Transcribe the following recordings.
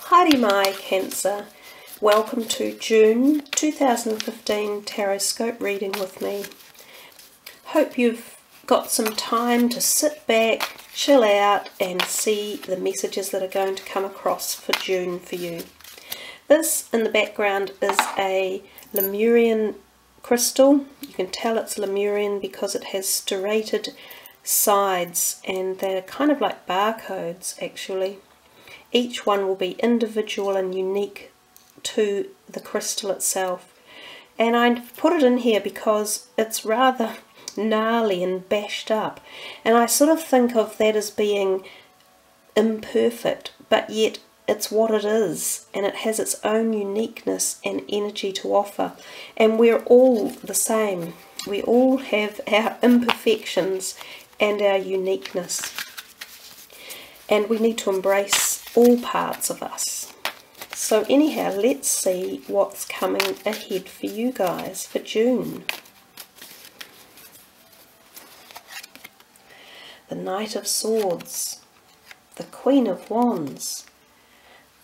Haere mai, Cancer. Welcome to June 2015 Taroscope reading with me. Hope you've got some time to sit back, chill out and see the messages that are going to come across for June for you. This in the background is a Lemurian crystal. You can tell it's Lemurian because it has serrated sides and they're kind of like barcodes actually. Each one will be individual and unique to the crystal itself. And I put it in here because it's rather gnarly and bashed up. And I sort of think of that as being imperfect, but yet it's what it is. And it has its own uniqueness and energy to offer. And we're all the same. We all have our imperfections and our uniqueness. And we need to embrace all parts of us. So anyhow, let's see what's coming ahead for you guys for June. The Knight of Swords, the Queen of Wands,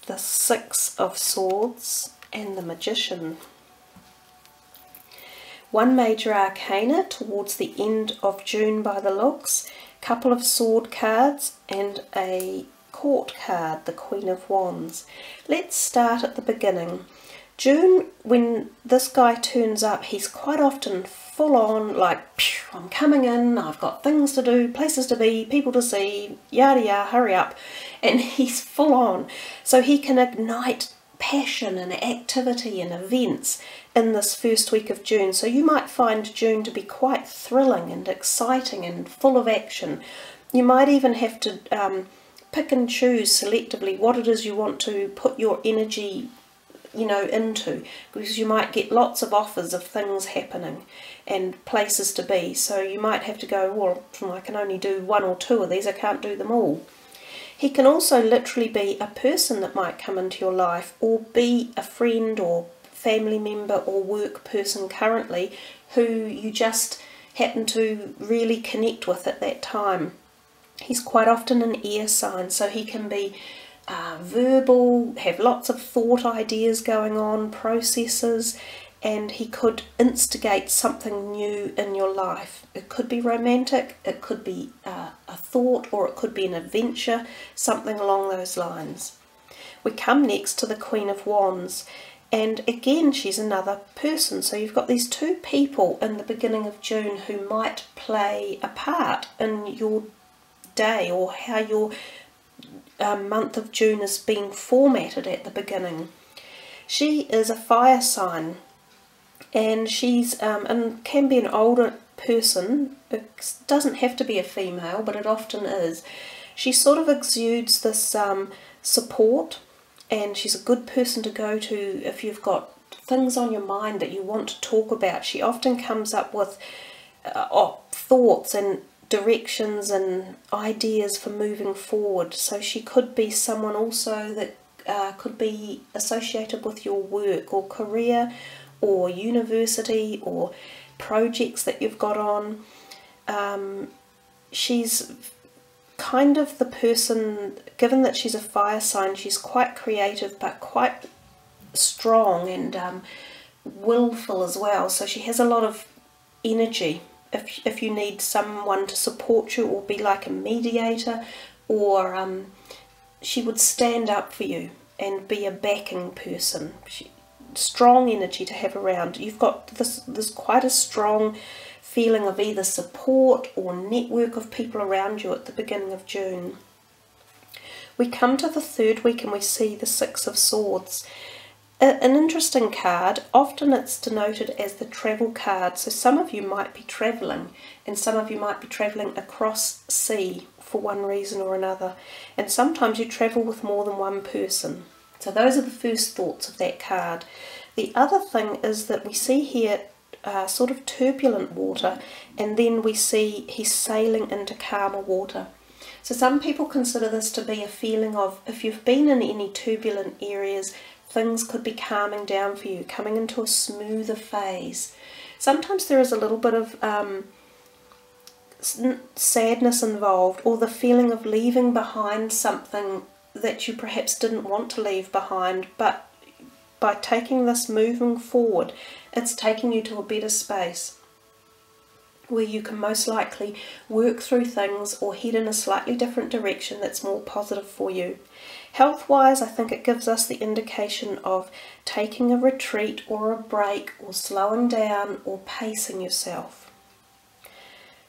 the Six of Swords, and the Magician. One major arcana towards the end of June by the looks, couple of sword cards and a court card, the Queen of Wands. Let's start at the beginning. June, when this guy turns up, he's quite often full on, like, I'm coming in, I've got things to do, places to be, people to see, yada yada, hurry up. And he's full on. So he can ignite passion and activity and events in this first week of June. So you might find June to be quite thrilling and exciting and full of action. You might even have to pick and choose selectively what it is you want to put your energy, into, because you might get lots of offers of things happening and places to be. So you might have to go, well, I can only do one or two of these, I can't do them all. He can also literally be a person that might come into your life, or be a friend or family member or work person currently who you just happen to really connect with at that time. He's quite often an air sign, so he can be verbal, have lots of thought ideas going on, processes, and he could instigate something new in your life. It could be romantic, it could be a thought, or it could be an adventure, something along those lines. We come next to the Queen of Wands, and again she's another person. So you've got these two people in the beginning of June who might play a part in your day or how your month of June is being formatted at the beginning. She is a fire sign, and she's and can be an older person. It doesn't have to be a female, but it often is. She sort of exudes this support, and she's a good person to go to if you've got things on your mind that you want to talk about. She often comes up with thoughts and directions and ideas for moving forward. So she could be someone also that could be associated with your work or career or university or projects that you've got on. She's kind of the person, given that she's a fire sign, she's quite creative but quite strong and willful as well. So she has a lot of energy. If you need someone to support you or be like a mediator, or she would stand up for you and be a backing person. Strong energy to have around. You've got this quite a strong feeling of either support or network of people around you at the beginning of June. We come to the third week and we see the Six of Swords. An interesting card. Often it's denoted as the travel card. So some of you might be travelling, and some of you might be travelling across sea for one reason or another. And sometimes you travel with more than one person. So those are the first thoughts of that card. The other thing is that we see here sort of turbulent water, and then we see he's sailing into calmer water. So some people consider this to be a feeling of, if you've been in any turbulent areas, things could be calming down for you, coming into a smoother phase. Sometimes there is a little bit of sadness involved, or the feeling of leaving behind something that you perhaps didn't want to leave behind, but by taking this moving forward, it's taking you to a better space where you can most likely work through things or head in a slightly different direction that's more positive for you. Health-wise, I think it gives us the indication of taking a retreat or a break or slowing down or pacing yourself.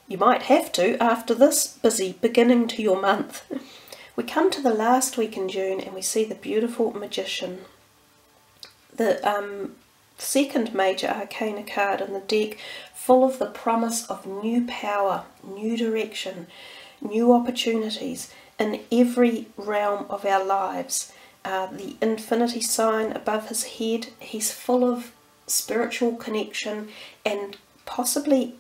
You might have to after this busy beginning to your month. We come to the last week in June and we see the beautiful Magician. The second major arcana card in the deck, full of the promise of new power, new direction, new opportunities in every realm of our lives. The infinity sign above his head, he's full of spiritual connection and possibly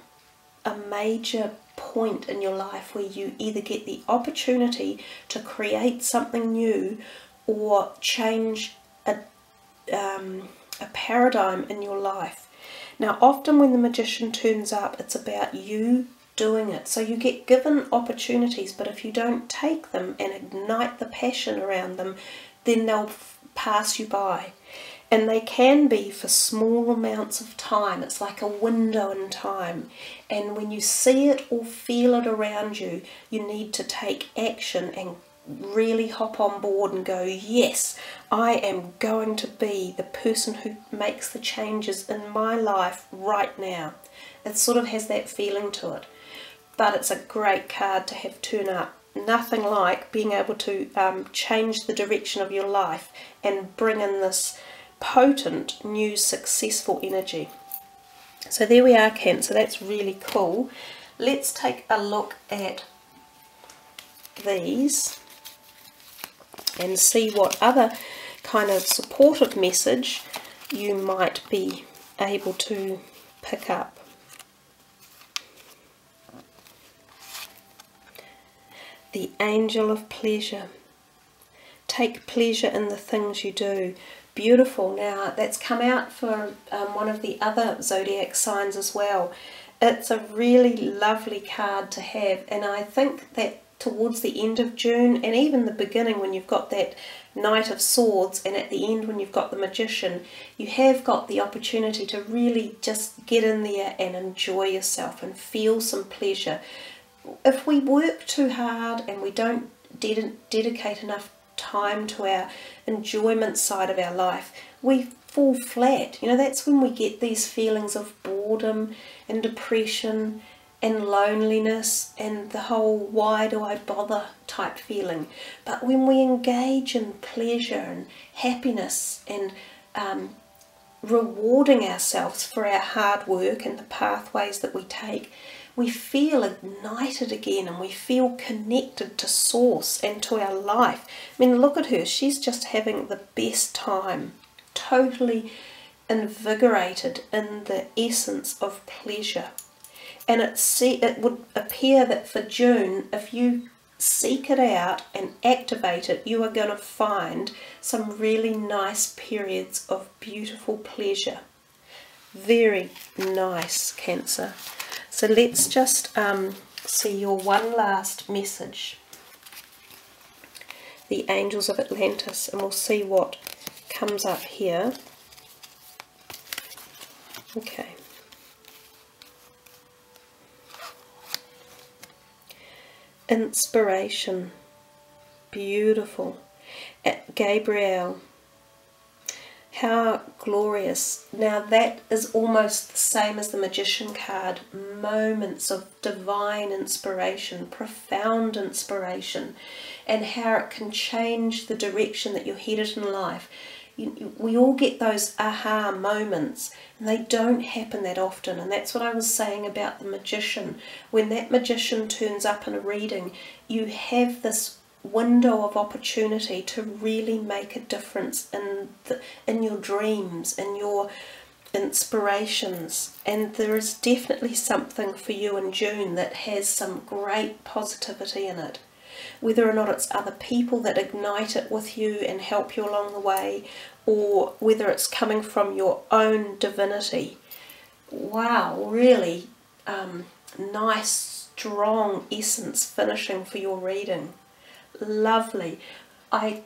a major point in your life where you either get the opportunity to create something new or change a paradigm in your life. Now, often when the Magician turns up, it's about you doing it. So you get given opportunities, but if you don't take them and ignite the passion around them, then they'll pass you by. And they can be for small amounts of time. It's like a window in time. And when you see it or feel it around you, you need to take action and really hop on board and go, yes, I am going to be the person who makes the changes in my life right now. It sort of has that feeling to it. But it's a great card to have turn up. Nothing like being able to change the direction of your life and bring in this potent, new, successful energy. So there we are, Cancer. That's really cool. Let's take a look at these and see what other kind of supportive message you might be able to pick up. The Angel of Pleasure. Take pleasure in the things you do. Beautiful. Now, that's come out for one of the other zodiac signs as well. It's a really lovely card to have, and I think that towards the end of June and even the beginning when you've got that Knight of Swords and at the end when you've got the Magician, you have got the opportunity to really just get in there and enjoy yourself and feel some pleasure. If we work too hard and we don't dedicate enough time to our enjoyment side of our life, we fall flat. You know, that's when we get these feelings of boredom and depression and loneliness and the whole why do I bother type feeling. But when we engage in pleasure and happiness and rewarding ourselves for our hard work and the pathways that we take, we feel ignited again and we feel connected to Source and to our life. I mean, look at her. She's just having the best time, totally invigorated in the essence of pleasure. And it would appear that for June, if you seek it out and activate it, you are going to find some really nice periods of beautiful pleasure. Very nice, Cancer. So let's just see your one last message. The Angels of Atlantis, and we'll see what comes up here. Okay. Inspiration. Beautiful. Gabriel. How glorious. Now that is almost the same as the Magician card. Moments of divine inspiration, profound inspiration, and how it can change the direction that you're headed in life. We all get those aha moments, and they don't happen that often. And that's what I was saying about the Magician. When that Magician turns up in a reading, you have this window of opportunity to really make a difference in your dreams, in your inspirations. And there is definitely something for you in June that has some great positivity in it. Whether or not it's other people that ignite it with you and help you along the way, or whether it's coming from your own divinity. Wow, really nice, strong essence finishing for your reading. Lovely. I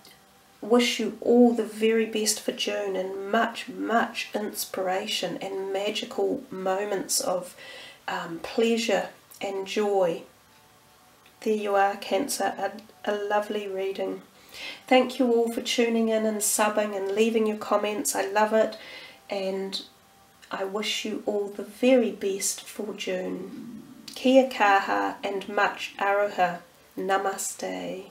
wish you all the very best for June, and much, much inspiration and magical moments of pleasure and joy. There you are, Cancer, a lovely reading. Thank you all for tuning in and subbing and leaving your comments. I love it, and I wish you all the very best for June. Kia kaha and much aroha. Namaste.